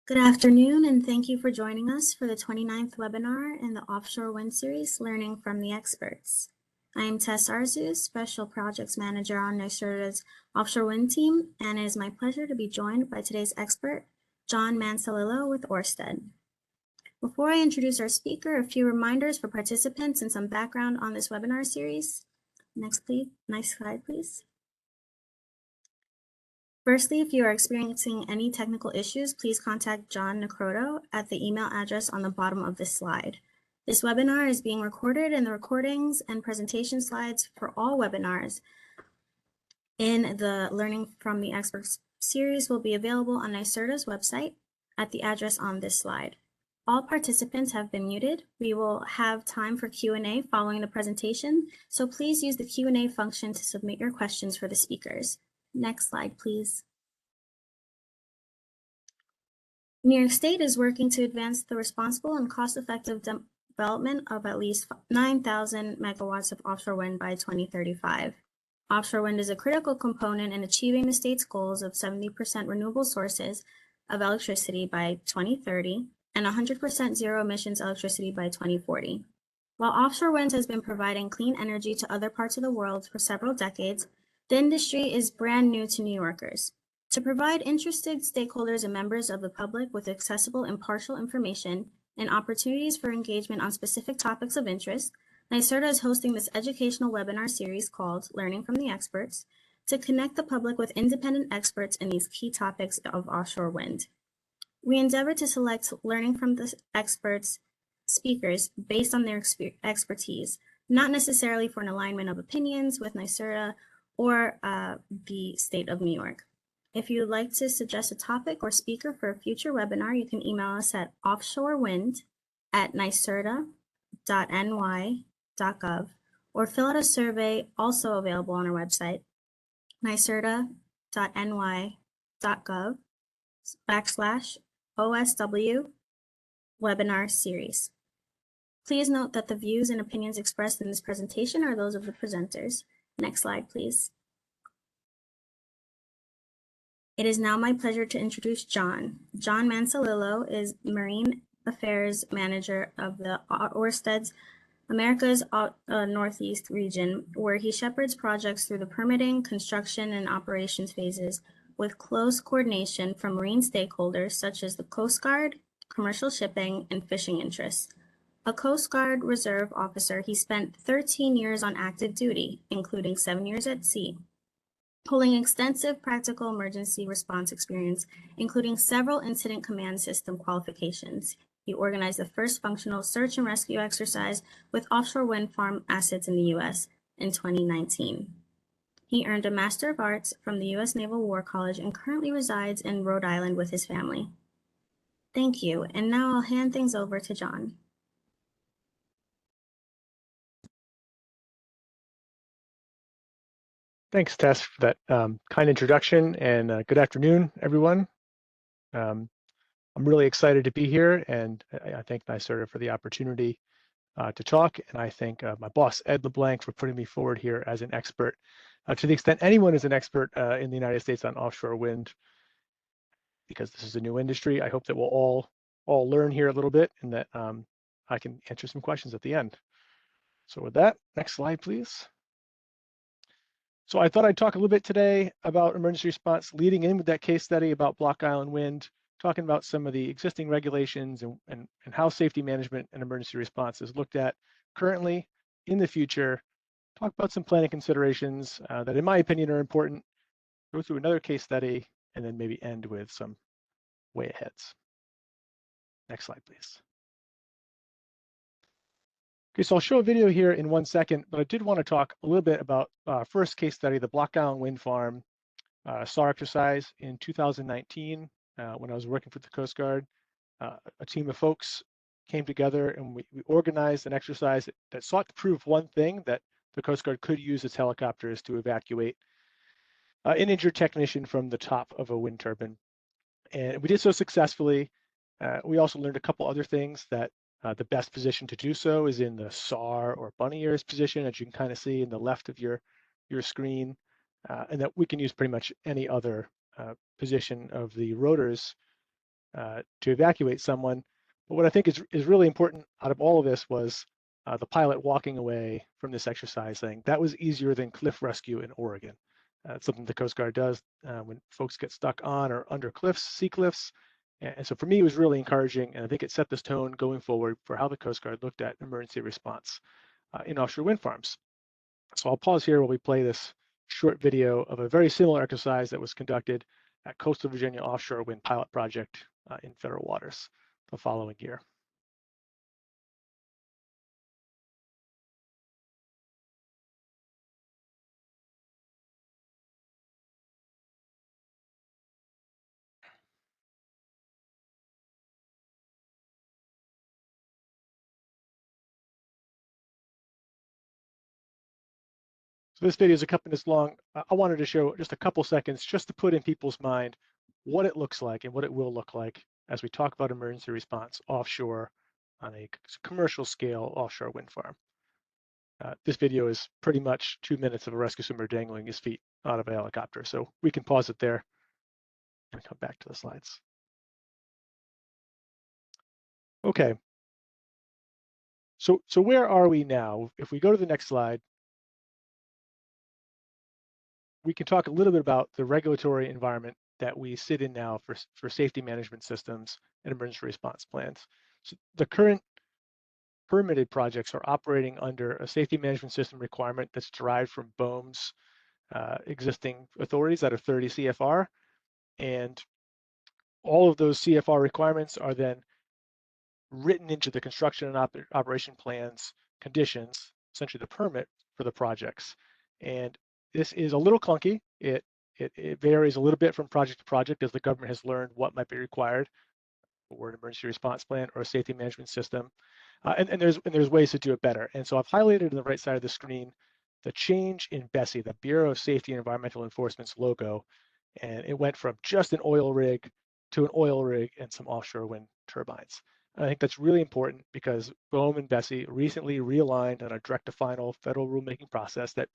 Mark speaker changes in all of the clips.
Speaker 1: Good afternoon, and thank you for joining us for the 29th webinar in the Offshore Wind Series, Learning from the Experts. I am Tess Arzu, Special Projects Manager on NYSERDA's Offshore Wind team, and it is my pleasure to be joined by today's expert, John Mansolillo with Ørsted. Before I introduce our speaker, a few reminders for participants and some background on this webinar series. Next slide, please. Firstly, if you are experiencing any technical issues, please contact John Necroto at the email address on the bottom of this slide. This webinar is being recorded, and the recordings and presentation slides for all webinars in the Learning from the Experts series will be available on NYSERDA's website at the address on this slide. All participants have been muted. We will have time for Q&A following the presentation, so please use the Q&A function to submit your questions for the speakers. Next slide, please. New York State is working to advance the responsible and cost-effective development of at least 9,000 megawatts of offshore wind by 2035. Offshore wind is a critical component in achieving the state's goals of 70% renewable sources of electricity by 2030 and 100% zero emissions electricity by 2040. While offshore wind has been providing clean energy to other parts of the world for several decades, the industry is brand new to New Yorkers. To provide interested stakeholders and members of the public with accessible, impartial information and opportunities for engagement on specific topics of interest, NYSERDA is hosting this educational webinar series called Learning from the Experts to connect the public with independent experts in these key topics of offshore wind. We endeavor to select Learning from the Experts speakers based on their expertise, not necessarily for an alignment of opinions with NYSERDA or the state of New York. If you would like to suggest a topic or speaker for a future webinar, you can email us at offshore-wind@nyserda.ny.gov or fill out a survey also available on our website, nyserda.ny.gov/osw-webinar-series. Please note that the views and opinions expressed in this presentation are those of the presenters. Next slide, please. It is now my pleasure to introduce John. John Mansolillo is Marine Affairs Manager of the Ørsted's America's Northeast region, where he shepherds projects through the permitting, construction, and operations phases with close coordination from marine stakeholders such as the Coast Guard, commercial shipping, and fishing interests. A Coast Guard Reserve officer, he spent 13 years on active duty, including 7 years at sea, holding extensive practical emergency response experience, including several incident command system qualifications. He organized the first functional search and rescue exercise with offshore wind farm assets in the U.S. in 2019. He earned a Master of Arts from the U.S. Naval War College and currently resides in Rhode Island with his family. Thank you, and now I'll hand things over to John.
Speaker 2: Thanks, Tess, for that kind introduction, and good afternoon, everyone. I'm really excited to be here, and I thank NYSERDA for the opportunity to talk, and I thank my boss, Ed LeBlanc, for putting me forward here as an expert. To the extent anyone is an expert in the United States on offshore wind, because this is a new industry, I hope that we'll all learn here a little bit, and that I can answer some questions at the end. So with that, next slide, please. So I thought I'd talk a little bit today about emergency response, leading in with that case study about Block Island Wind, talking about some of the existing regulations and how safety management and emergency response is looked at currently, in the future, talk about some planning considerations that in my opinion are important, go through another case study, and then maybe end with some way aheads. Next slide, please. Okay, so I'll show a video here in 1 second, but I did want to talk a little bit about first case study, the Block Island Wind Farm SAR exercise in 2019 when I was working for the Coast Guard. A team of folks came together and we organized an exercise that sought to prove one thing, that the Coast Guard could use its helicopters to evacuate an injured technician from the top of a wind turbine. And we did so successfully. We also learned a couple other things, that the best position to do so is in the SAR or bunny ears position, as you can kind of see in the left of your screen, and that we can use pretty much any other position of the rotors to evacuate someone. But what I think is really important out of all of this was the pilot walking away from this exercise saying that was easier than cliff rescue in Oregon. It's something the Coast Guard does when folks get stuck on or under cliffs, sea cliffs. And so for me, it was really encouraging, and I think it set this tone going forward for how the Coast Guard looked at emergency response in offshore wind farms. So I'll pause here while we play this short video of a very similar exercise that was conducted at Coastal Virginia Offshore Wind Pilot Project in federal waters the following year. So this video is a couple minutes long. I wanted to show just a couple seconds just to put in people's mind what it looks like and what it will look like as we talk about emergency response offshore on a commercial scale offshore wind farm. This video is pretty much 2 minutes of a rescue swimmer dangling his feet out of a helicopter. So we can pause it there and come back to the slides. Okay. So where are we now? If we go to the next slide, we can talk a little bit about the regulatory environment that we sit in now for safety management systems and emergency response plans. So the current permitted projects are operating under a safety management system requirement that's derived from BOEM's existing authorities out of 30 CFR. And all of those CFR requirements are then written into the construction and operation plans conditions, essentially the permit for the projects. And this is a little clunky. It varies a little bit from project to project as the government has learned what might be required for an emergency response plan or a safety management system. And there's ways to do it better. And so I've highlighted on the right side of the screen the change in BSEE, the Bureau of Safety and Environmental Enforcement's logo. And it went from just an oil rig to an oil rig and some offshore wind turbines. And I think that's really important because BOEM and BSEE recently realigned on a direct to final federal rulemaking process that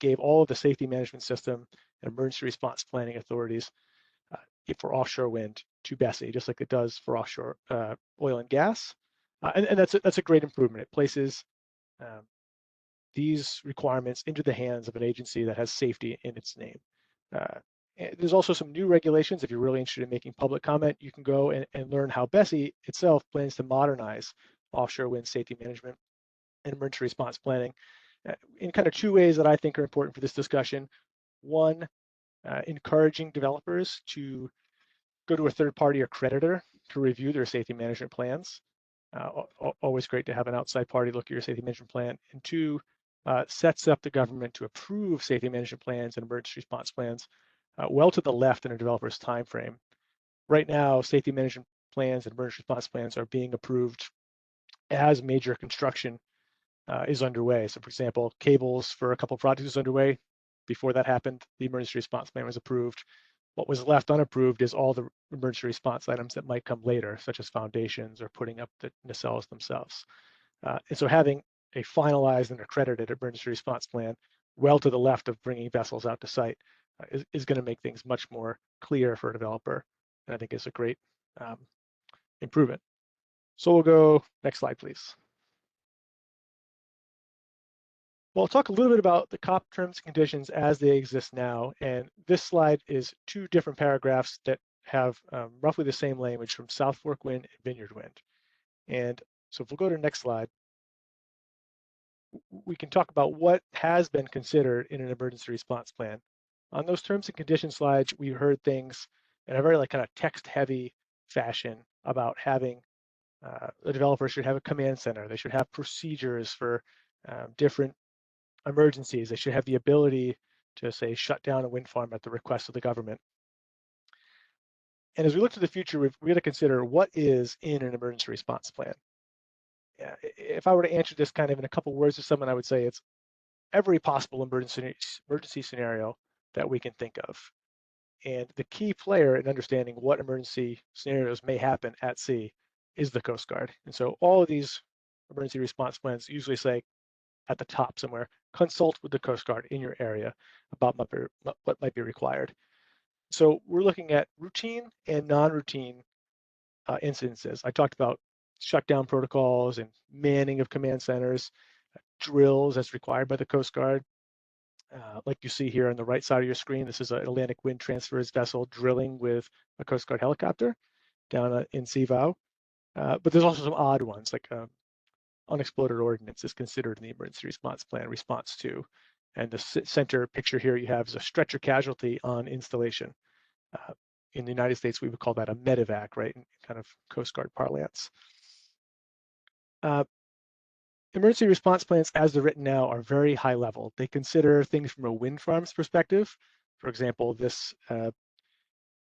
Speaker 2: gave all of the safety management system and emergency response planning authorities for offshore wind to BSEE, just like it does for offshore oil and gas. And that's a great improvement. It places these requirements into the hands of an agency that has safety in its name. There's also some new regulations. If you're really interested in making public comment, you can go and learn how BSEE itself plans to modernize offshore wind safety management and emergency response planning in kind of two ways that I think are important for this discussion. One, encouraging developers to go to a third party accreditor to review their safety management plans. Always great to have an outside party look at your safety management plan. And two, sets up the government to approve safety management plans and emergency response plans well to the left in a developer's time frame. Right now, safety management plans and emergency response plans are being approved as major construction is underway. So for example, cables for a couple of projects is underway. Before that happened, the emergency response plan was approved. What was left unapproved is all the emergency response items that might come later, such as foundations or putting up the nacelles themselves. And so having a finalized and accredited emergency response plan well to the left of bringing vessels out to site is going to make things much more clear for a developer. And I think it's a great improvement. So we'll go next slide, please. Well, I'll talk a little bit about the COP terms and conditions as they exist now. And this slide is two different paragraphs that have roughly the same language from South Fork Wind and Vineyard Wind. And so if we'll go to the next slide, we can talk about what has been considered in an emergency response plan. On those terms and conditions slides, we heard things in a very kind of text-heavy fashion about having the developer should have a command center. They should have procedures for different emergencies. They should have the ability to, say, shut down a wind farm at the request of the government. And as we look to the future, we've got to consider what is in an emergency response plan. If I were to answer this kind of in a couple words to someone, I would say it's every possible emergency scenario that we can think of. And the key player in understanding what emergency scenarios may happen at sea is the Coast Guard. And so all of these emergency response plans usually say at the top somewhere, consult with the Coast Guard in your area about what might be required. So we're looking at routine and non-routine incidences. I talked about shutdown protocols and manning of command centers, drills as required by the Coast Guard. Like you see here on the right side of your screen, this is an Atlantic Wind Transfers vessel drilling with a Coast Guard helicopter down in Seavow. But there's also some odd ones, like unexploded ordnance is considered in the emergency response plan response to. And the center picture here you have is a stretcher casualty on installation. In the United States, we would call that a medevac, right? In kind of Coast Guard parlance. Emergency response plans, as they're written now, are very high level. They consider things from a wind farm's perspective. For example, this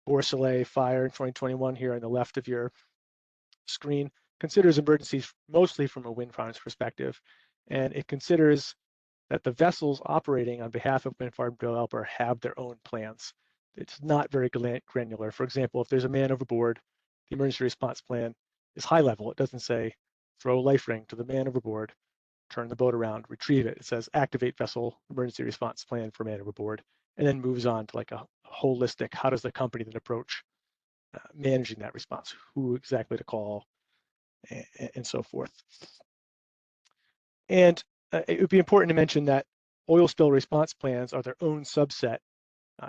Speaker 2: Mansolillo fire in 2021 here on the left of your screen considers emergencies mostly from a wind farm's perspective. And it considers that the vessels operating on behalf of wind farm developer have their own plans. It's not very granular. For example, if there's a man overboard, the emergency response plan is high level. It doesn't say throw a life ring to the man overboard, turn the boat around, retrieve it. It says activate vessel emergency response plan for man overboard, and then moves on to like a holistic, how does the company then approach managing that response, who exactly to call, and so forth. And it would be important to mention that oil spill response plans are their own subset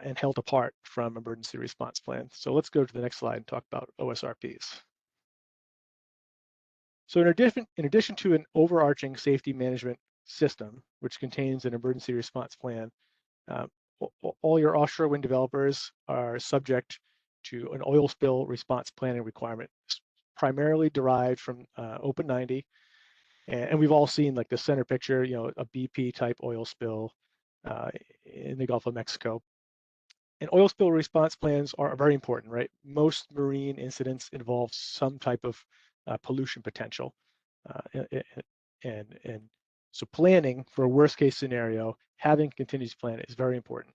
Speaker 2: and held apart from emergency response plans. So let's go to the next slide and talk about OSRPs. So in addition to an overarching safety management system, which contains an emergency response plan, all your offshore wind developers are subject to an oil spill response planning requirement, primarily derived from Open 90. And we've all seen like the center picture, you know, a BP type oil spill in the Gulf of Mexico. And oil spill response plans are very important, right? Most marine incidents involve some type of pollution potential. And so planning for a worst case scenario, having a contingency plan is very important.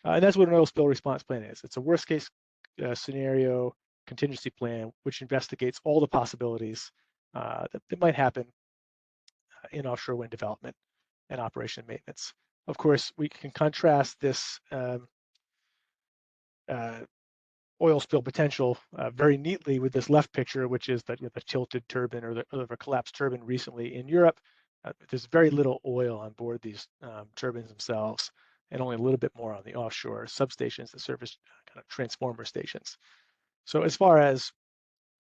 Speaker 2: And that's what an oil spill response plan is. It's a worst case scenario contingency plan, which investigates all the possibilities that might happen in offshore wind development and operation and maintenance. Of course, we can contrast this oil spill potential very neatly with this left picture, which is the tilted turbine or the collapsed turbine recently in Europe. There's very little oil on board these turbines themselves, and only a little bit more on the offshore substations that serve as kind of transformer stations. So as far as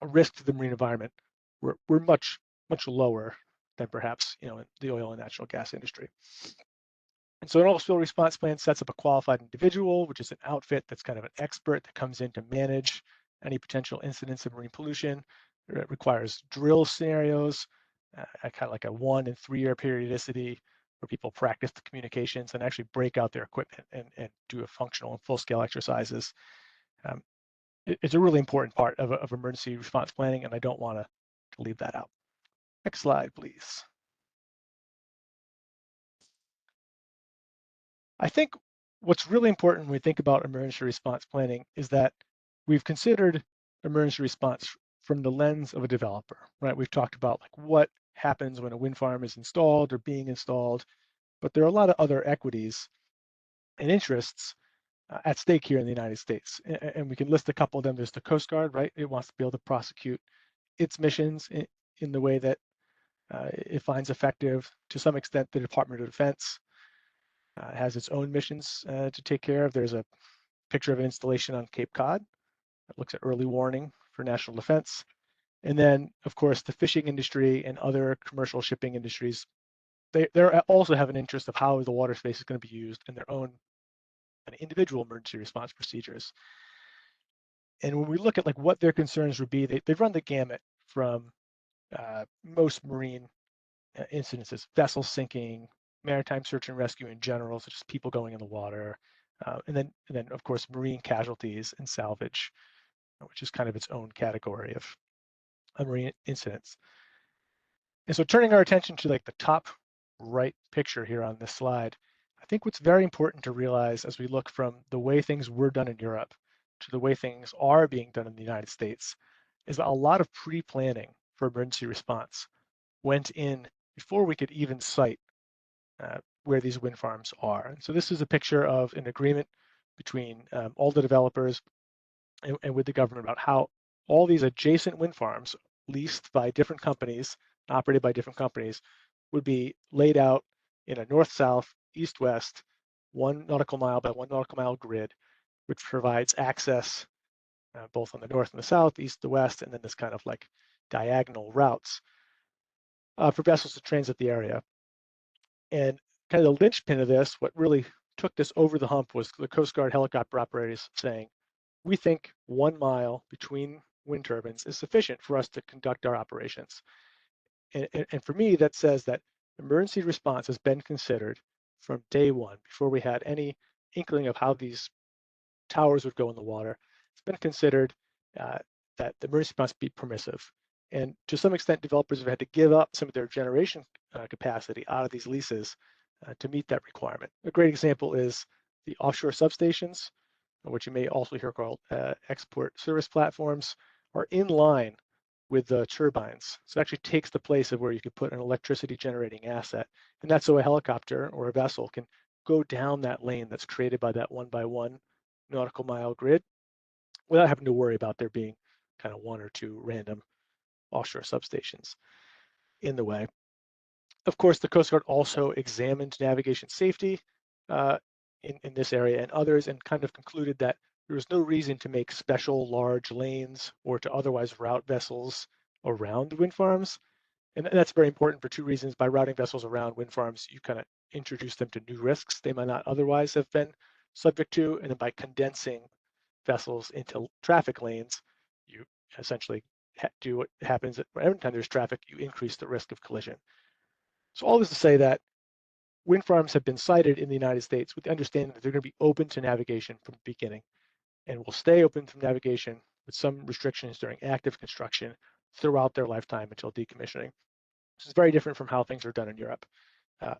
Speaker 2: a risk to the marine environment, we're much lower than perhaps in the oil and natural gas industry. And so an oil spill response plan sets up a qualified individual, which is an outfit that's kind of an expert that comes in to manage any potential incidents of marine pollution. It requires drill scenarios, at kind of like a 1 and 3 year periodicity, where people practice the communications and actually break out their equipment and do a functional and full-scale exercises. It's a really important part of emergency response planning, and I don't want to leave that out. Next slide, please. I think what's really important when we think about emergency response planning is that we've considered emergency response from the lens of a developer, right? We've talked about like what happens when a wind farm is installed or being installed, but there are a lot of other equities and interests at stake here in the United States. And we can list a couple of them. There's the Coast Guard, right? It wants to be able to prosecute its missions in the way that it finds effective. To some extent, the Department of Defense has its own missions to take care of. There's a picture of an installation on Cape Cod that looks at early warning for national defense. And then, of course, the fishing industry and other commercial shipping industries, they also have an interest of how the water space is going to be used in their own individual emergency response procedures. And when we look at like what their concerns would be, they run the gamut from most marine incidences, vessel sinking, maritime search and rescue in general, such as people going in the water, and then of course marine casualties and salvage, which is kind of its own category of marine incidents. And so turning our attention to like the top right picture here on this slide, I think what's very important to realize as we look from the way things were done in Europe to the way things are being done in the United States is that a lot of pre-planning for emergency response went in before we could even cite where these wind farms are. And so this is a picture of an agreement between all the developers and with the government about how all these adjacent wind farms leased by different companies, operated by different companies, would be laid out in a north-south, east-west, 1 nautical mile by 1 nautical mile grid, which provides access both on the north and the south, east to west, and then this kind of like diagonal routes for vessels to transit the area. And kind of the linchpin of this, what really took this over the hump, was the Coast Guard helicopter operators saying, we think 1 mile between wind turbines is sufficient for us to conduct our operations. And for me, that says that emergency response has been considered from day one, before we had any inkling of how these towers would go in the water. It's been considered that the emergency response be permissive. And to some extent, developers have had to give up some of their generation capacity out of these leases to meet that requirement. A great example is the offshore substations, which you may also hear called export service platforms, are in line with the turbines. So it actually takes the place of where you could put an electricity generating asset. And that's so a helicopter or a vessel can go down that lane that's created by that 1 by 1 nautical mile grid without having to worry about there being kind of 1 or 2 random offshore substations in the way. Of course, the Coast Guard also examined navigation safety in this area and others, and kind of concluded that there was no reason to make special large lanes or to otherwise route vessels around the wind farms. And that's very important for 2 reasons. By routing vessels around wind farms, you kind of introduce them to new risks they might not otherwise have been subject to. And then by condensing vessels into traffic lanes, you essentially do what happens every time there's traffic, you increase the risk of collision. So all this to say that wind farms have been sited in the United States with the understanding that they're going to be open to navigation from the beginning, and will stay open to navigation with some restrictions during active construction throughout their lifetime until decommissioning. This is very different from how things are done in Europe,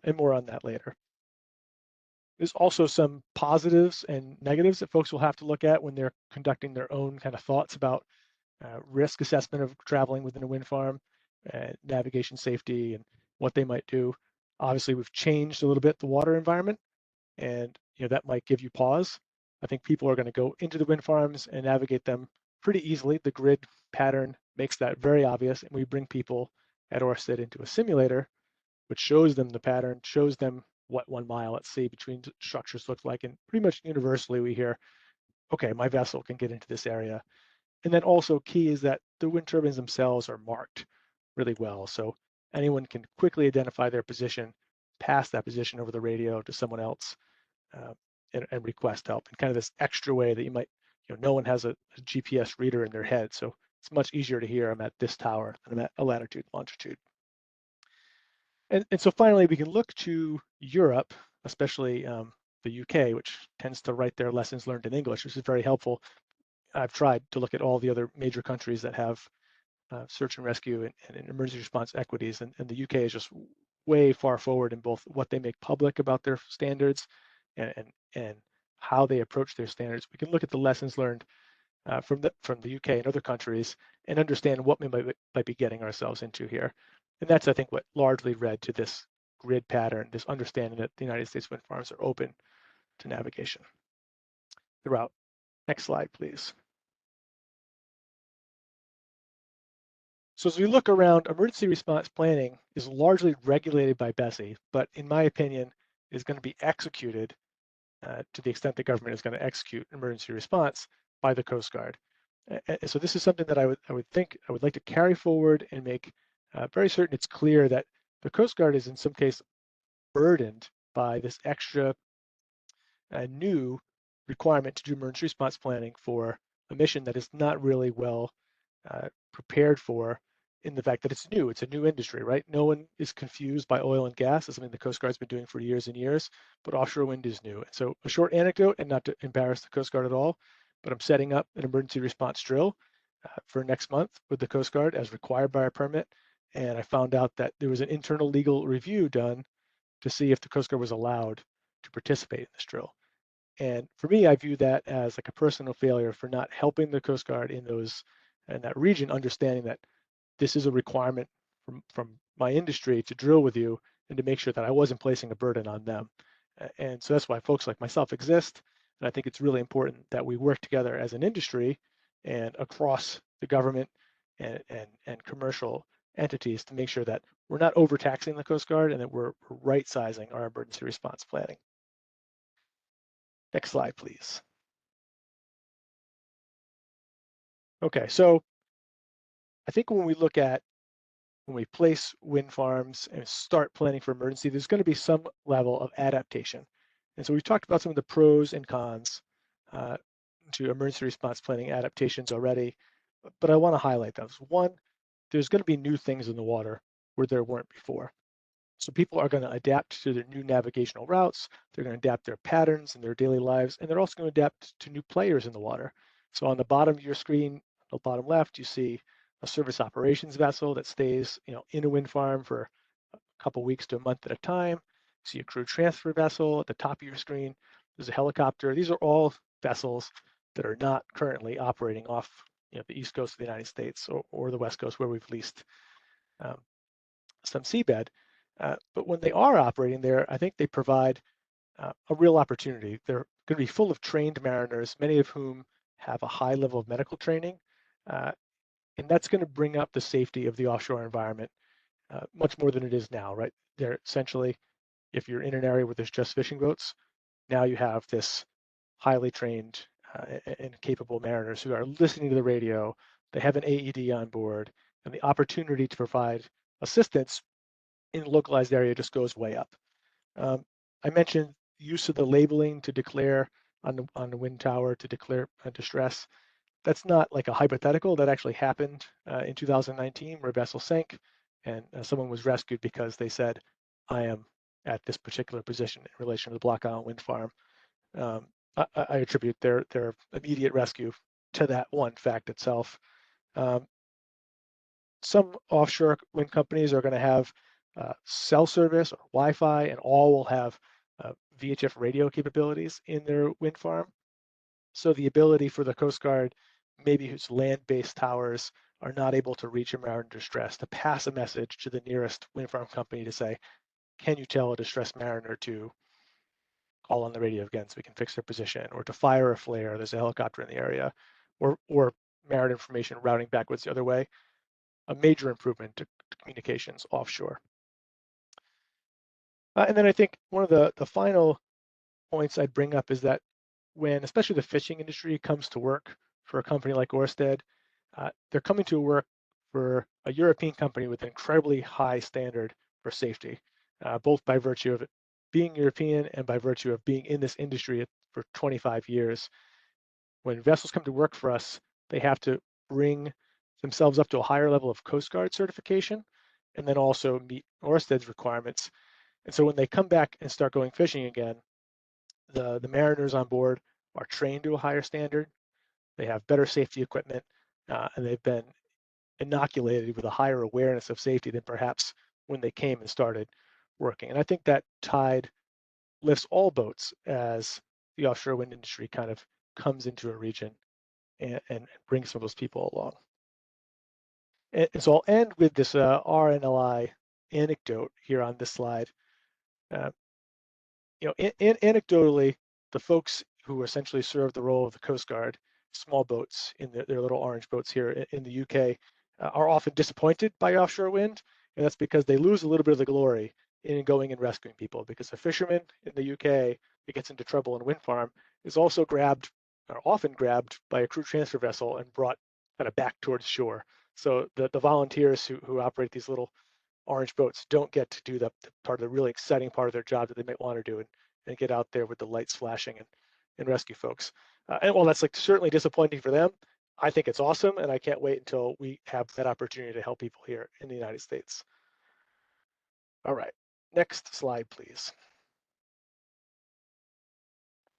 Speaker 2: and more on that later. There's also some positives and negatives that folks will have to look at when they're conducting their own kind of thoughts about risk assessment of traveling within a wind farm, navigation safety, and what they might do. Obviously, we've changed a little bit the water environment, and that might give you pause. I think people are going to go into the wind farms and navigate them pretty easily. The grid pattern makes that very obvious, and we bring people at Ørsted into a simulator, which shows them the pattern, shows them what 1 mile at sea between structures looks like, and pretty much universally we hear, okay, my vessel can get into this area. And then also key is that the wind turbines themselves are marked really well. So anyone can quickly identify their position, pass that position over the radio to someone else, and request help in kind of this extra way that you might, no one has a GPS reader in their head. So it's much easier to hear I'm at this tower than I'm at a latitude, longitude. And so finally, we can look to Europe, especially the UK, which tends to write their lessons learned in English, which is very helpful. I've tried to look at all the other major countries that have search and rescue and emergency response equities, and the UK is just way far forward in both what they make public about their standards and how they approach their standards. We can look at the lessons learned from the UK and other countries and understand what we might be getting ourselves into here. And that's, I think, what largely led to this grid pattern, this understanding that the United States wind farms are open to navigation throughout. Next slide, please. So as we look around, emergency response planning is largely regulated by BSEE, but in my opinion, is going to be executed to the extent the government is going to execute emergency response by the Coast Guard. So this is something that I would like to carry forward and make very certain it's clear that the Coast Guard is in some case burdened by this extra new requirement to do emergency response planning for a mission that is not really well prepared for, in the fact that it's new. It's a new industry, right? No one is confused by oil and gas. It's something the Coast Guard's been doing for years and years, but offshore wind is new. So a short anecdote, and not to embarrass the Coast Guard at all, but I'm setting up an emergency response drill for next month with the Coast Guard as required by our permit. And I found out that there was an internal legal review done to see if the Coast Guard was allowed to participate in this drill. And for me, I view that as like a personal failure for not helping the Coast Guard in that region, understanding that this is a requirement from my industry to drill with you and to make sure that I wasn't placing a burden on them. And so that's why folks like myself exist. And I think it's really important that we work together as an industry and across the government and commercial entities to make sure that we're not overtaxing the Coast Guard and that we're right-sizing our emergency response planning. Next slide, please. Okay, so I think when we place wind farms and start planning for emergency, there's going to be some level of adaptation. And so we've talked about some of the pros and cons to emergency response planning adaptations already, but I want to highlight those. One, there's going to be new things in the water where there weren't before. So people are going to adapt to their new navigational routes. They're going to adapt their patterns in their daily lives, and they're also going to adapt to new players in the water. So on the bottom of your screen, the bottom left, you see a service operations vessel that stays, in a wind farm for a couple weeks to a month at a time. You see a crew transfer vessel at the top of your screen. There's a helicopter. These are all vessels that are not currently operating off, the east coast of the United States or the west coast where we've leased some seabed. But when they are operating there, I think they provide a real opportunity. They're going to be full of trained mariners, many of whom have a high level of medical training. And that's going to bring up the safety of the offshore environment much more than it is now, right? They're essentially, if you're in an area where there's just fishing boats, now you have this highly trained and capable mariners who are listening to the radio. They have an AED on board, and the opportunity to provide assistance in a localized area just goes way up. I mentioned use of the labeling to declare on the wind tower to declare distress. That's not like a hypothetical. That actually happened in 2019 where a vessel sank and someone was rescued because they said, I am at this particular position in relation to the Block Island wind farm. I attribute their immediate rescue to that one fact itself. Some offshore wind companies are going to have cell service or Wi-Fi, and all will have VHF radio capabilities in their wind farm. So the ability for the Coast Guard, maybe whose land-based towers are not able to reach a mariner in distress, to pass a message to the nearest wind farm company to say, can you tell a distressed mariner to call on the radio again so we can fix their position, or to fire a flare, there's a helicopter in the area, or mariner information routing backwards the other way. A major improvement to communications offshore. And then I think one of the final points I'd bring up is that when especially the fishing industry comes to work for a company like Ørsted, they're coming to work for a European company with an incredibly high standard for safety, both by virtue of it being European and by virtue of being in this industry for 25 years. When vessels come to work for us, they have to bring themselves up to a higher level of Coast Guard certification and then also meet Ørsted's requirements. And so when they come back and start going fishing again, the mariners on board are trained to a higher standard. They have better safety equipment, and they've been inoculated with a higher awareness of safety than perhaps when they came and started working. And I think that tide lifts all boats as the offshore wind industry kind of comes into a region and brings some of those people along. And so I'll end with this RNLI anecdote here on this slide. Anecdotally, the folks who essentially serve the role of the Coast Guard, small boats in their little orange boats here in the UK, are often disappointed by offshore wind, and that's because they lose a little bit of the glory in going and rescuing people, because a fisherman in the UK that gets into trouble in a wind farm is also often grabbed by a crew transfer vessel and brought kind of back towards shore. So the volunteers who operate these little orange boats don't get to do the part of the really exciting part of their job that they might want to do and get out there with the lights flashing and rescue folks. And while that's certainly disappointing for them, I think it's awesome, and I can't wait until we have that opportunity to help people here in the United States. All right, next slide, please.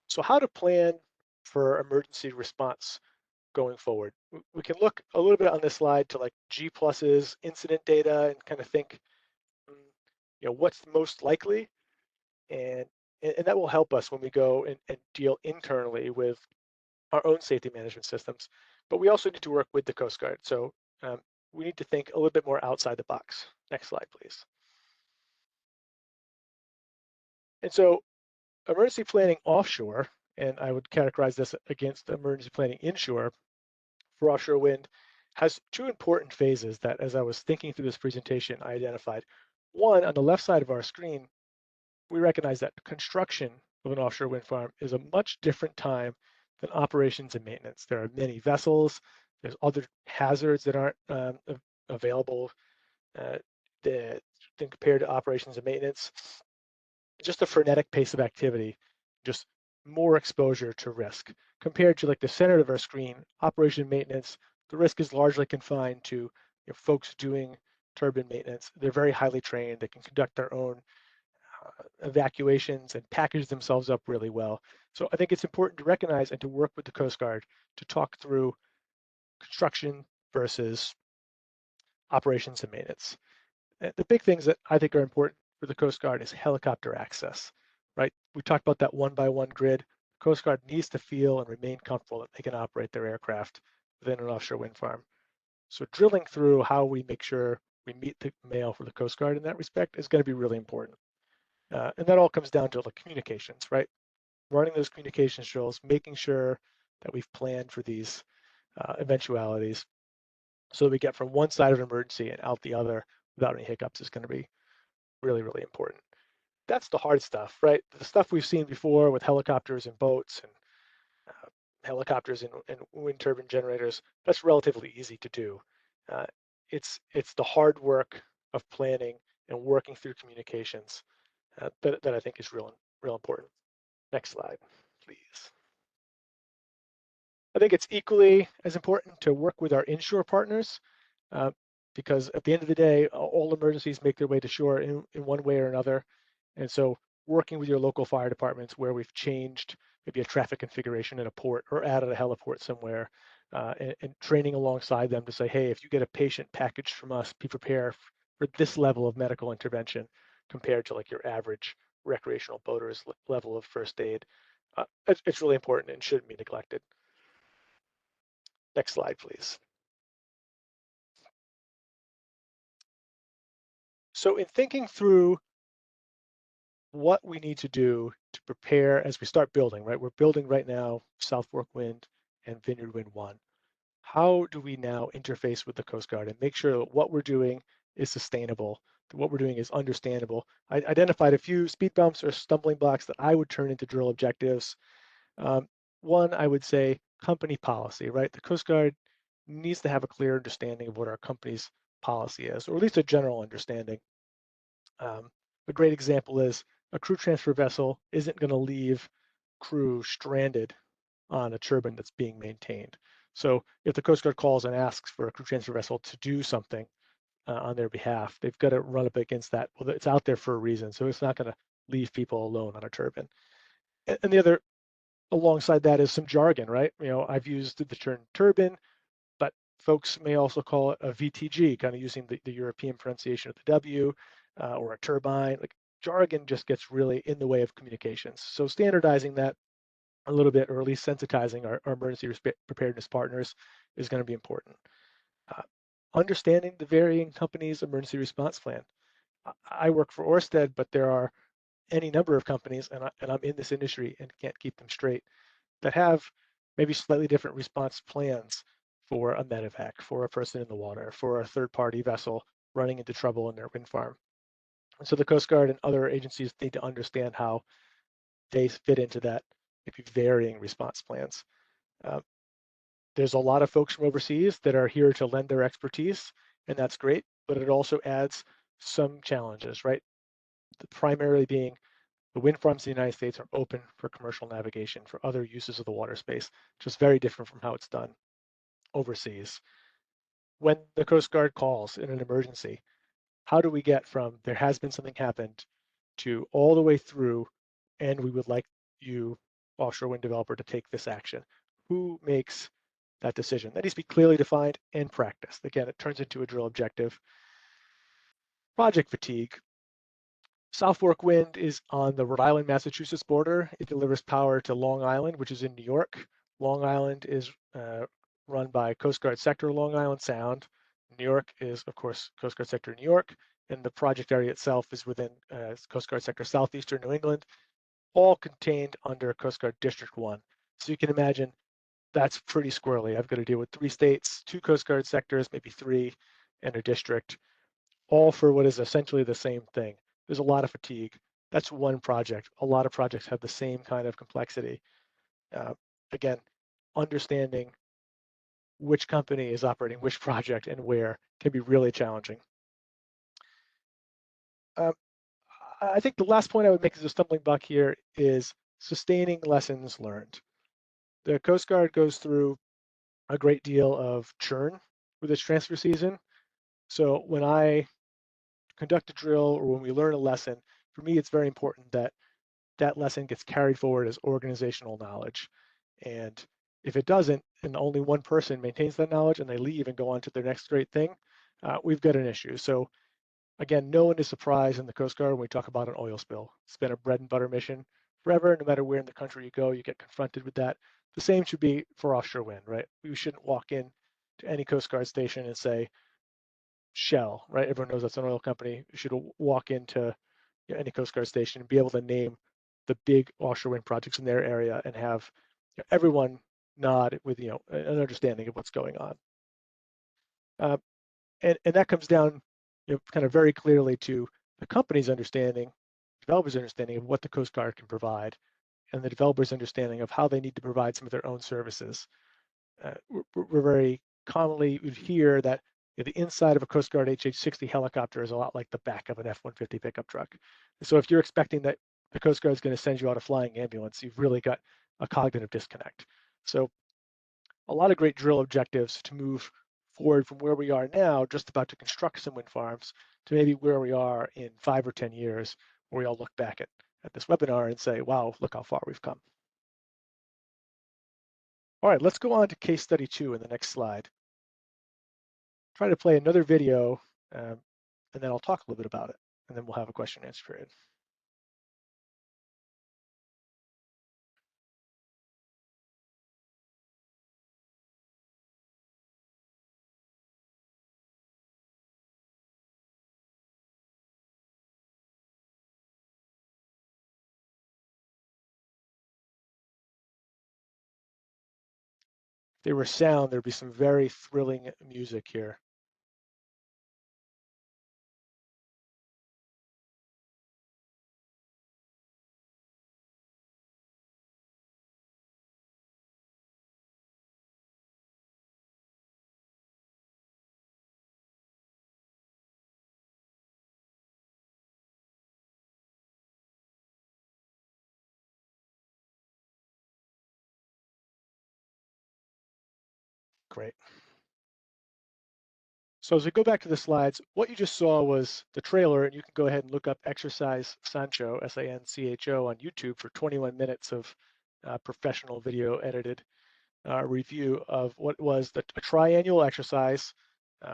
Speaker 2: So how to plan for emergency response going forward. We can look a little bit on this slide to G+'s incident data and kind of think, what's most likely, and that will help us when we go and deal internally with our own safety management systems. But we also need to work with the Coast Guard. So we need to think a little bit more outside the box. Next slide, please. And so emergency planning offshore, and I would categorize this against emergency planning inshore, for offshore wind has two important phases that, as I was thinking through this presentation, I identified. One, on the left side of our screen, we recognize that construction of an offshore wind farm is a much different time than operations and maintenance. There are many vessels, there's other hazards that aren't available than compared to operations and maintenance. Just a frenetic pace of activity, just more exposure to risk. Compared to like the center of our screen, operation and maintenance, the risk is largely confined to folks doing turbine maintenance. They're very highly trained. They can conduct their own evacuations and package themselves up really well. So I think it's important to recognize and to work with the Coast Guard to talk through construction versus operations and maintenance. The big things that I think are important for the Coast Guard is helicopter access, right? We talked about that one-by-one grid. The Coast Guard needs to feel and remain comfortable that they can operate their aircraft within an offshore wind farm. So drilling through how we make sure we meet the MAIL for the Coast Guard in that respect is going to be really important. And that all comes down to the communications, right? Running those communications drills, making sure that we've planned for these eventualities so that we get from one side of an emergency and out the other without any hiccups is going to be really, really important. That's the hard stuff, right? The stuff we've seen before with helicopters and boats and helicopters and wind turbine generators, that's relatively easy to do. It's the hard work of planning and working through communications that I think is real important. Next slide, please. I think it's equally as important to work with our inshore partners because at the end of the day, all emergencies make their way to shore in one way or another. And so working with your local fire departments where we've changed maybe a traffic configuration in a port or added a heliport somewhere and training alongside them to say, hey, if you get a patient packaged from us, be prepared for this level of medical intervention compared to like your average recreational boater's level of first aid. It's really important and shouldn't be neglected. Next slide, please. So in thinking through what we need to do to prepare as we start building, right? We're building right now South Fork Wind and Vineyard Wind 1. How do we now interface with the Coast Guard and make sure that what we're doing is sustainable, that what we're doing is understandable? I identified a few speed bumps or stumbling blocks that I would turn into drill objectives. One, I would say company policy, right? The Coast Guard needs to have a clear understanding of what our company's policy is, or at least a general understanding. A great example is a crew transfer vessel isn't going to leave crew stranded on a turbine that's being maintained. So if the Coast Guard calls and asks for a crew transfer vessel to do something on their behalf, they've got to run up against that. Well, it's out there for a reason, so it's not going to leave people alone on a turbine. And the other alongside that is some jargon, right? I've used the term turbine, but folks may also call it a VTG, kind of using the European pronunciation of the W, or a turbine. Like jargon just gets really in the way of communications. So standardizing that a little bit, or at least sensitizing our emergency preparedness partners is going to be important. Understanding the varying companies' emergency response plan. I work for Ørsted, but there are any number of companies, and I'm in this industry and can't keep them straight, that have maybe slightly different response plans for a medevac, for a person in the water, for a third-party vessel running into trouble in their wind farm. And so the Coast Guard and other agencies need to understand how they fit into that maybe varying response plans. There's a lot of folks from overseas that are here to lend their expertise, and that's great, but it also adds some challenges, right? Primarily being the wind farms in the United States are open for commercial navigation for other uses of the water space, just very different from how it's done overseas. When the Coast Guard calls in an emergency, how do we get from there has been something happened to all the way through, and we would like you, offshore wind developer, to take this action? Who makes that decision? That needs to be clearly defined and practiced. Again, it turns into a drill objective. Project fatigue. South Fork Wind is on the Rhode Island, Massachusetts border. It delivers power to Long Island, which is in New York. Long Island is run by Coast Guard Sector Long Island Sound. New York is, of course, Coast Guard Sector New York, and the project area itself is within Coast Guard Sector Southeastern New England, all contained under Coast Guard District 1. So you can imagine that's pretty squirrely. I've got to deal with 3 states, 2 Coast Guard sectors, maybe 3, and a district, all for what is essentially the same thing. There's a lot of fatigue. That's one project. A lot of projects have the same kind of complexity. Again, understanding which company is operating which project and where can be really challenging. I think the last point I would make as a stumbling block here is sustaining lessons learned. The Coast Guard goes through a great deal of churn with its transfer season. So when I conduct a drill or when we learn a lesson, for me, it's very important that that lesson gets carried forward as organizational knowledge. And if it doesn't, and only one person maintains that knowledge and they leave and go on to their next great thing, we've got an issue. So again, no one is surprised in the Coast Guard when we talk about an oil spill. It's been a bread and butter mission forever. No matter where in the country you go, you get confronted with that. The same should be for offshore wind, right? We shouldn't walk in to any Coast Guard station and say, Shell, right? Everyone knows that's an oil company. You should walk into any Coast Guard station and be able to name the big offshore wind projects in their area and have everyone nod with an understanding of what's going on. And that comes down kind of very clearly to the company's understanding, developers' understanding of what the Coast Guard can provide, and the developers' understanding of how they need to provide some of their own services. We're very commonly would hear that the inside of a Coast Guard HH-60 helicopter is a lot like the back of an F-150 pickup truck. So if you're expecting that the Coast Guard is going to send you out a flying ambulance, you've really got a cognitive disconnect. So a lot of great drill objectives to move forward from where we are now, just about to construct some wind farms, to maybe where we are in 5 or 10 years, where we all look back at this webinar and say, wow, look how far we've come. All right, let's go on to case study 2 in the next slide. Try to play another video, and then I'll talk a little bit about it, and then we'll have a question and answer period. If there were sound, there'd be some very thrilling music here. Great. So as we go back to the slides, what you just saw was the trailer, and you can go ahead and look up Exercise Sancho, S-A-N-C-H-O, on YouTube for 21 minutes of professional video edited review of what was a triannual exercise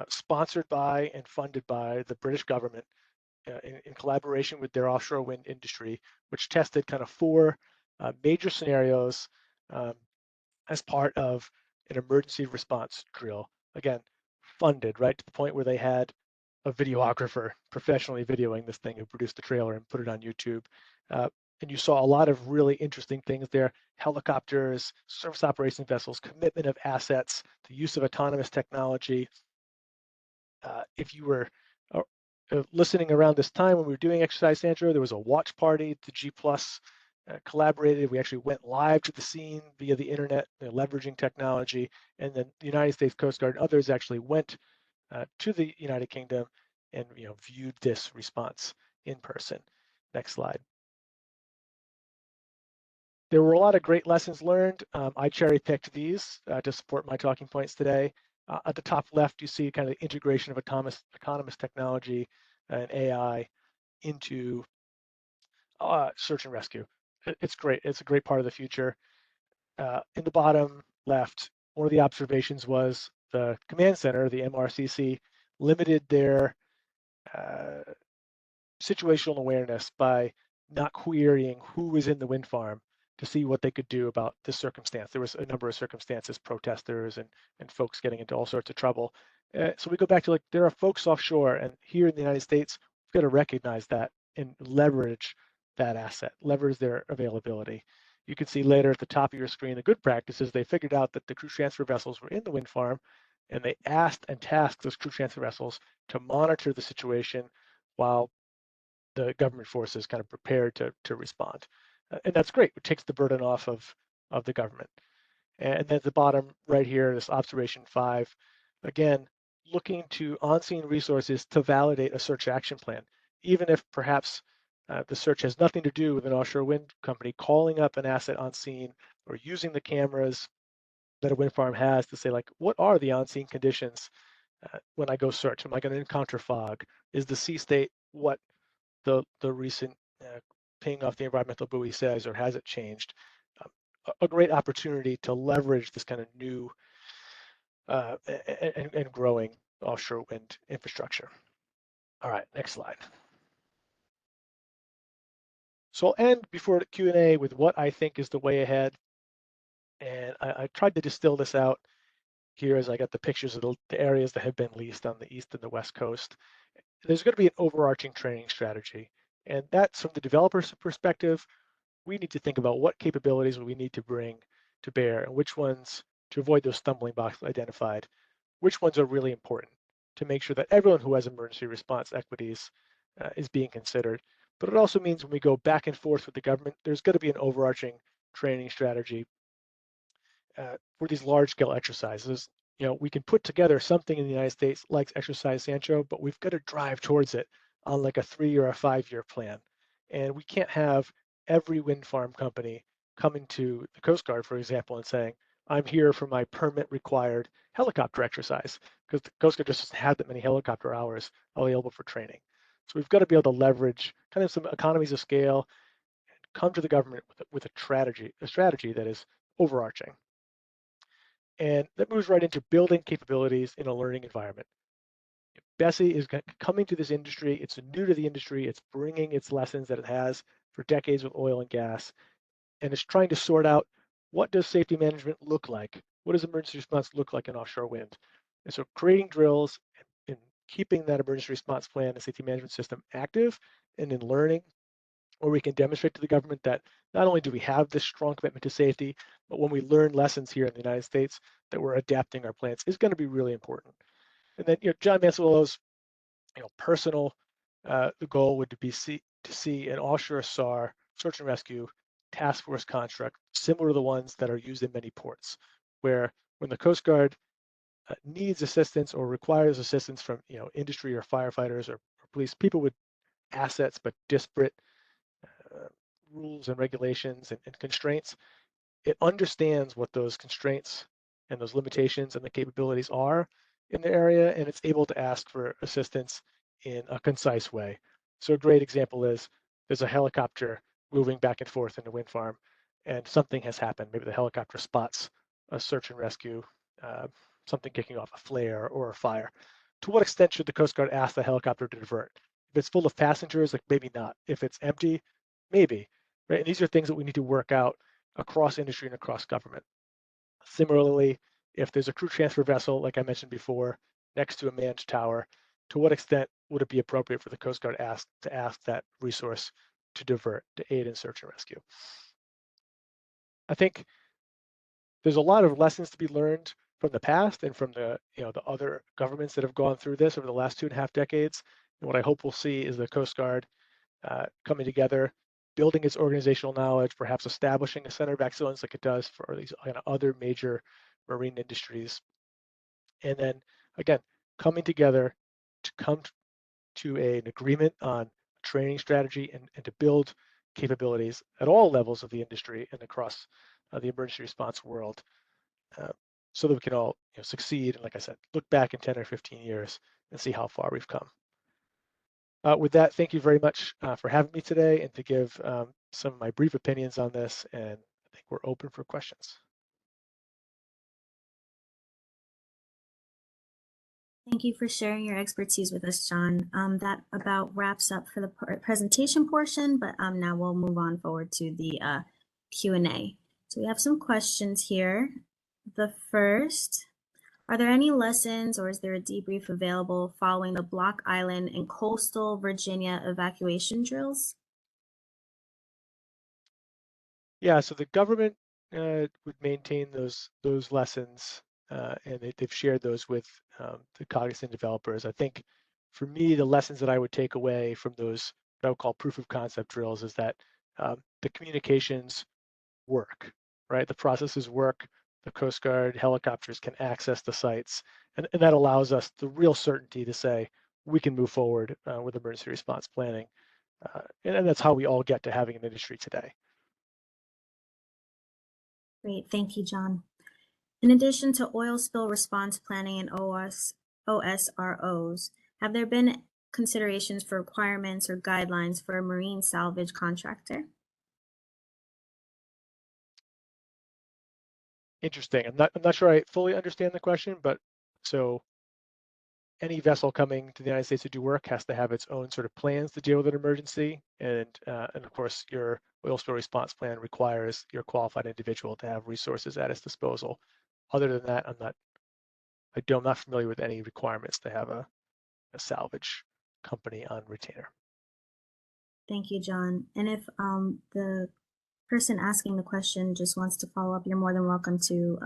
Speaker 2: sponsored by and funded by the British government in collaboration with their offshore wind industry, which tested kind of 4 major scenarios as part of an emergency response drill. Again, funded, right, to the point where they had a videographer professionally videoing this thing who produced the trailer and put it on YouTube. And you saw a lot of really interesting things there: helicopters, surface operations vessels, commitment of assets, the use of autonomous technology. If you were listening around this time when we were doing Exercise Sancho, there was a watch party. The G Plus collaborated. We actually went live to the scene via the internet, leveraging technology. And then the United States Coast Guard and others actually went to the United Kingdom and viewed this response in person. Next slide. There were a lot of great lessons learned. I cherry-picked these to support my talking points today. At the top left, you see kind of the integration of autonomous technology and AI into search and rescue. It's great. It's a great part of the future. In the bottom left, one of the observations was the command center, the MRCC, limited their situational awareness by not querying who was in the wind farm to see what they could do about this circumstance. There was a number of circumstances, protesters and folks getting into all sorts of trouble. So we go back to, like, there are folks offshore, and here in the United States, we've got to recognize that and leverage that asset, leverage their availability. you can see later at the top of your screen the good practices. They figured out that the crew transfer vessels were in the wind farm, and they asked and tasked those crew transfer vessels to monitor the situation while the government forces kind of prepared to respond. And that's great. It takes the burden off of the government. And then at the bottom right here, this observation 5, again, looking to on-scene resources to validate a search action plan, even if perhaps the search has nothing to do with an offshore wind company calling up an asset on scene or using the cameras that a wind farm has to say, like, what are the on-scene conditions when I go search? Am I going to encounter fog? Is the sea state what the recent ping off the environmental buoy says, or has it changed? A great opportunity to leverage this kind of new and growing offshore wind infrastructure. All right, next slide. So I'll end before the Q&A with what I think is the way ahead. And I tried to distill this out here as I got the pictures of the areas that have been leased on the east and the west coast. There's going to be an overarching training strategy. And that's from the developer's perspective. We need to think about what capabilities we need to bring to bear and which ones, to avoid those stumbling blocks identified, which ones are really important to make sure that everyone who has emergency response equities is being considered. But it also means when we go back and forth with the government, there's going to be an overarching training strategy for these large scale exercises. You know, we can put together something in the United States like Exercise Sancho, but we've got to drive towards it on like a 3 or a 5 year plan. And we can't have every wind farm company coming to the Coast Guard, for example, and saying, I'm here for my permit required helicopter exercise, because the Coast Guard just doesn't have that many helicopter hours available for training. So we've got to be able to leverage kind of some economies of scale and come to the government with a strategy that is overarching. And that moves right into building capabilities in a learning environment. Bessie is coming to this industry. It's new to the industry. It's bringing its lessons that it has for decades with oil and gas, and it's trying to sort out, what does safety management look like? What does emergency response look like in offshore wind? And so creating drills and keeping that emergency response plan and safety management system active and in learning, where we can demonstrate to the government that not only do we have this strong commitment to safety, but when we learn lessons here in the United States, that we're adapting our plans is going to be really important. And then, John Mansolillo's, personal goal would be to see an offshore SAR, search and rescue, task force construct, similar to the ones that are used in many ports, where when the Coast Guard needs assistance or requires assistance from, industry or firefighters or police, people with assets but disparate rules and regulations and constraints, it understands what those constraints and those limitations and the capabilities are in the area, and it's able to ask for assistance in a concise way. So a great example is there's a helicopter moving back and forth in the wind farm, and something has happened. Maybe the helicopter spots a search and rescue, something kicking off a flare or a fire. To what extent should the Coast Guard ask the helicopter to divert? If it's full of passengers, like maybe not. If it's empty, maybe. Right? And these are things that we need to work out across industry and across government. Similarly, if there's a crew transfer vessel, like I mentioned before, next to a manned tower, to what extent would it be appropriate for the Coast Guard to ask that resource to divert, to aid in search and rescue? I think there's a lot of lessons to be learned from the past and from the other governments that have gone through this over the last 2.5 decades. And what I hope we'll see is the Coast Guard coming together, building its organizational knowledge, perhaps establishing a center of excellence like it does for these other major marine industries. And then again, coming together to come to an agreement on a training strategy and to build capabilities at all levels of the industry and across the emergency response world, so that we can all succeed. And like I said, look back in 10 or 15 years and see how far we've come. With that, thank you very much for having me today and to give some of my brief opinions on this, and I think we're open for questions.
Speaker 1: Thank you for sharing your expertise with us, John. That about wraps up for the presentation portion, but now we'll move on forward to the Q&A. So we have some questions here. The first, are there any lessons or is there a debrief available following the Block Island and coastal Virginia evacuation drills?
Speaker 2: Yeah, so the government would maintain those lessons, and they've shared those with the cognizant developers. I think for me, the lessons that I would take away from those what I would call proof of concept drills is that the communications work, right? The processes work. The Coast Guard helicopters can access the sites, and that allows us the real certainty to say we can move forward with emergency response planning, and that's how we all get to having an industry today.
Speaker 1: Great, thank you, John. In addition to oil spill response planning and OSROs, have there been considerations for requirements or guidelines for a marine salvage contractor?
Speaker 2: Interesting. I'm not sure I fully understand the question, but so any vessel coming to the United States to do work has to have its own sort of plans to deal with an emergency, and of course your oil spill response plan requires your qualified individual to have resources at its disposal. Other than that, I'm not familiar with any requirements to have a salvage company on retainer.
Speaker 1: Thank you, John. And if the person asking the question just wants to follow up, you're more than welcome to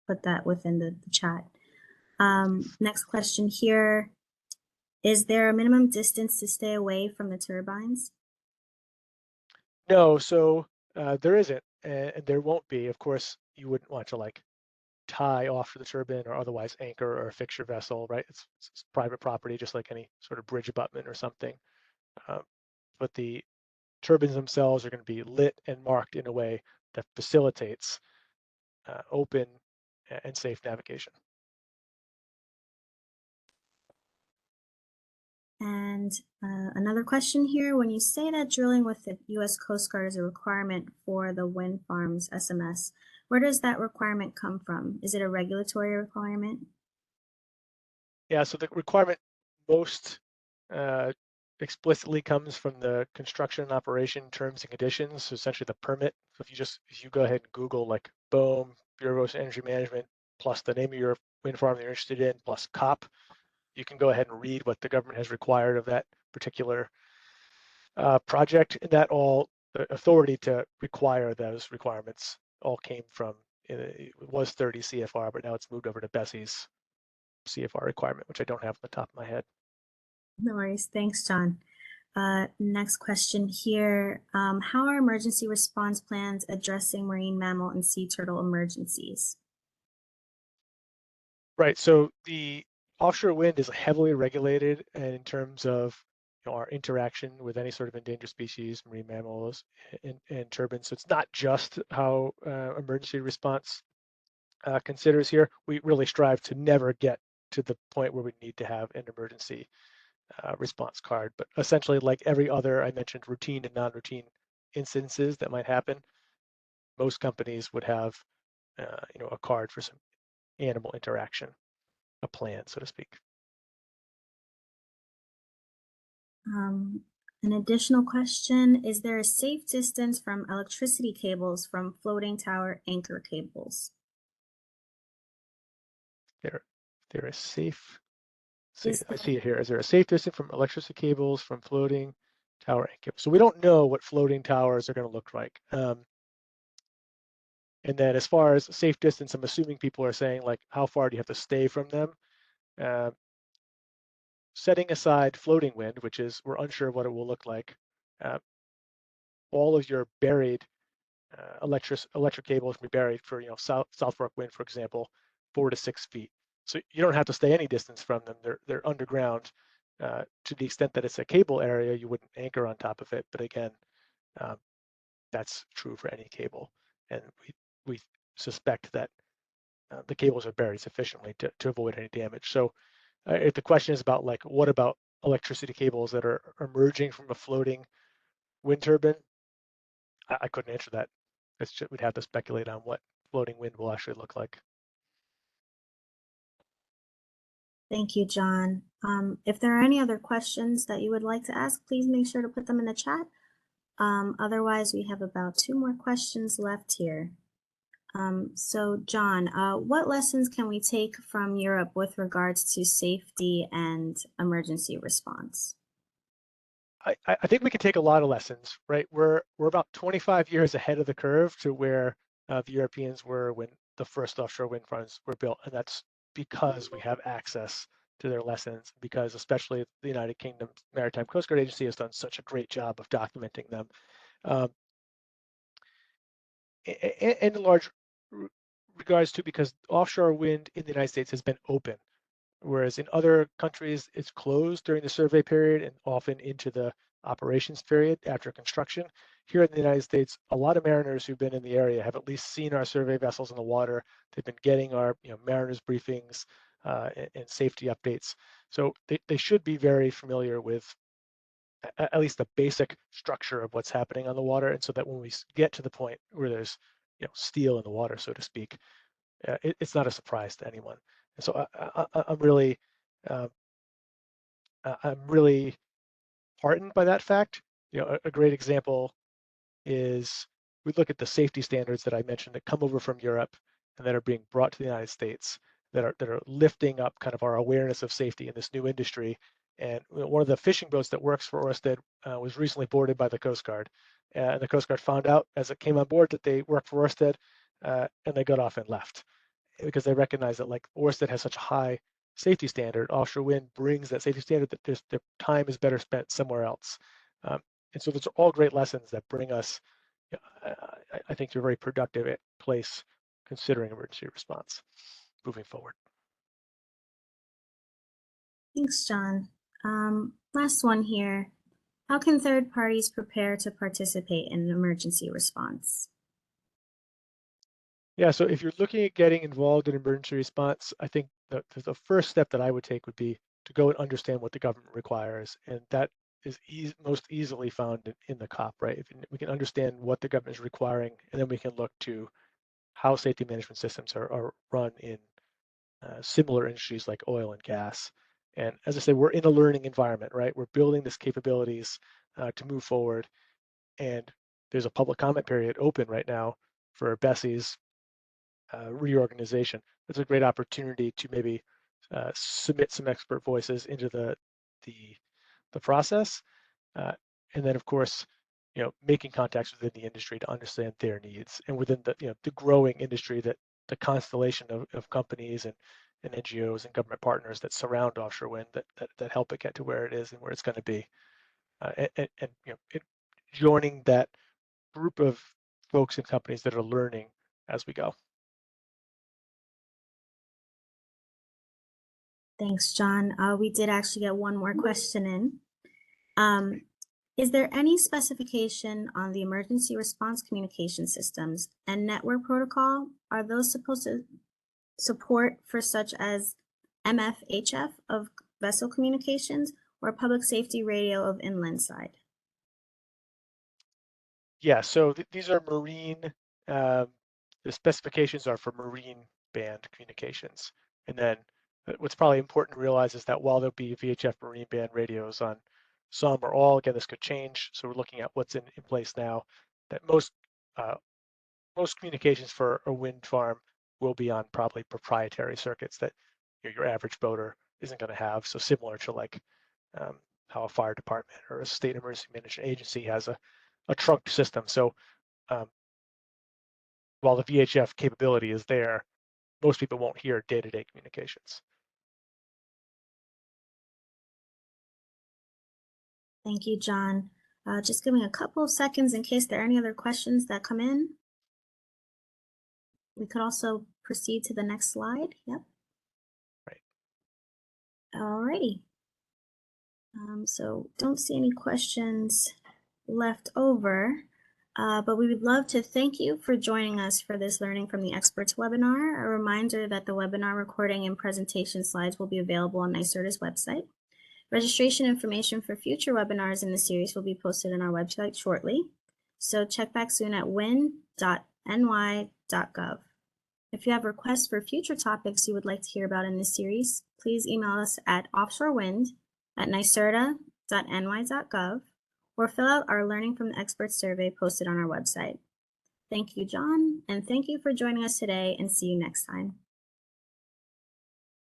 Speaker 1: put that within the chat. Next question here. Is there a minimum distance to stay away from the turbines?
Speaker 2: No, so there isn't, and there won't be. Of course, you wouldn't want to like tie off to the turbine or otherwise anchor or fix your vessel, right? It's private property, just like any sort of bridge abutment or something. But the turbines themselves are going to be lit and marked in a way that facilitates open and safe navigation.
Speaker 1: And another question here, when you say that drilling with the U.S. Coast Guard is a requirement for the wind farms SMS, where does that requirement come from? Is it a regulatory requirement?
Speaker 2: Yeah, so the requirement most explicitly comes from the construction and operation terms and conditions, so essentially the permit. So if you go ahead and Google like BOEM, Bureau of Energy Management, plus the name of your wind farm that you're interested in, plus COP, you can go ahead and read what the government has required of that particular project. And that all, the authority to require those requirements all came from, it was 30 CFR, but now it's moved over to BSEE's CFR requirement, which I don't have on the top of my head.
Speaker 1: No worries. Thanks, John. Next question here. How are emergency response plans addressing marine mammal and sea turtle emergencies?
Speaker 2: Right. So the offshore wind is heavily regulated in terms of our interaction with any sort of endangered species, marine mammals, and turbines. So it's not just how emergency response considers here. We really strive to never get to the point where we need to have an emergency response card. But essentially, like every other, I mentioned routine and non-routine instances that might happen, most companies would have a card for some animal interaction, a plan, so to speak.
Speaker 1: An additional question, is there a safe distance from electricity cables from floating tower anchor cables?
Speaker 2: There is safe. I
Speaker 1: There,
Speaker 2: see it here. Is there a safe distance from electricity cables from floating tower anchor? So we don't know what floating towers are going to look like. And then as far as safe distance, I'm assuming people are saying like, how far do you have to stay from them? Setting aside floating wind, which is, we're unsure what it will look like. All of your buried electric cables can be buried for, South Fork wind, for example, 4 to 6 feet. So you don't have to stay any distance from them. They're underground. To the extent that it's a cable area, you wouldn't anchor on top of it. But again, that's true for any cable. And we suspect that the cables are buried sufficiently to avoid any damage. So if the question is about like, what about electricity cables that are emerging from a floating wind turbine, I couldn't answer that. We'd have to speculate on what floating wind will actually look like.
Speaker 1: Thank you, John. If there are any other questions that you would like to ask, please make sure to put them in the chat. Otherwise, we have about 2 more questions left here. So John, what lessons can we take from Europe with regards to safety and emergency response?
Speaker 2: I think we can take a lot of lessons, right? We're about 25 years ahead of the curve to where the Europeans were when the first offshore wind farms were built, and that's because we have access to their lessons, because especially the United Kingdom Maritime Coast Guard Agency has done such a great job of documenting them. In large regards to, because offshore wind in the United States has been open, whereas in other countries it's closed during the survey period and often into the operations period after construction. Here in the United States, a lot of mariners who've been in the area have at least seen our survey vessels in the water. They've been getting our mariners briefings and safety updates. So they should be very familiar with at least the basic structure of what's happening on the water, and so that when we get to the point where there's steel in the water, so to speak, it's not a surprise to anyone. And so I'm really heartened by that fact. A great example is we look at the safety standards that I mentioned that come over from Europe and that are being brought to the United States, that are lifting up kind of our awareness of safety in this new industry. And one of the fishing boats that works for Ørsted was recently boarded by the Coast Guard. And the Coast Guard found out as it came on board that they work for Ørsted, and they got off and left, because they recognize that, like, Ørsted has such a high safety standard. Offshore wind brings that safety standard, that their time is better spent somewhere else. And so those are all great lessons that bring us, I think, to a very productive place considering emergency response moving forward.
Speaker 1: Thanks, John. Last one here. How can third parties prepare to participate in an emergency response?
Speaker 2: Yeah, so if you're looking at getting involved in emergency response, I think the first step that I would take would be to go and understand what the government requires, and that is most easily found in the COP, right? If we can understand what the government is requiring, and then we can look to how safety management systems are run in similar industries like oil and gas. And as I said, we're in a learning environment, right? We're building these capabilities to move forward, and there's a public comment period open right now for BSEE's reorganization. It's a great opportunity to maybe submit some expert voices into the process, and then of course, making contacts within the industry to understand their needs, and within the growing industry, that the constellation of companies and NGOs and government partners that surround offshore wind, that help it get to where it is and where it's going to be, and joining that group of folks and companies that are learning as we go.
Speaker 1: Thanks, John. We did actually get one more question in. Is there any specification on the emergency response communication systems and network protocol? Are those supposed to support for such as MFHF of vessel communications or public safety radio of inland side?
Speaker 2: Yeah, so these are marine, the specifications are for marine band communications. And then what's probably important to realize is that while there'll be VHF marine band radios on some or all, again, this could change. So we're looking at what's in place now, that most communications for a wind farm will be on probably proprietary circuits that your average boater isn't going to have. So similar to like how a fire department or a state emergency management agency has a trunked system. So while the VHF capability is there, most people won't hear day-to-day communications.
Speaker 1: Thank you, John. Just give me a couple of seconds in case there are any other questions that come in. We could also proceed to the next slide. Yep.
Speaker 2: Right.
Speaker 1: Alrighty. So don't see any questions left over, but we would love to thank you for joining us for this Learning from the Experts webinar. A reminder that the webinar recording and presentation slides will be available on NYSERDA's website. Registration information for future webinars in the series will be posted on our website shortly, so check back soon at win.ny.gov. If you have requests for future topics you would like to hear about in this series, please email us at offshorewind@nyserda.ny.gov or fill out our Learning from the Experts survey posted on our website. Thank you, John, and thank you for joining us today, and see you next time.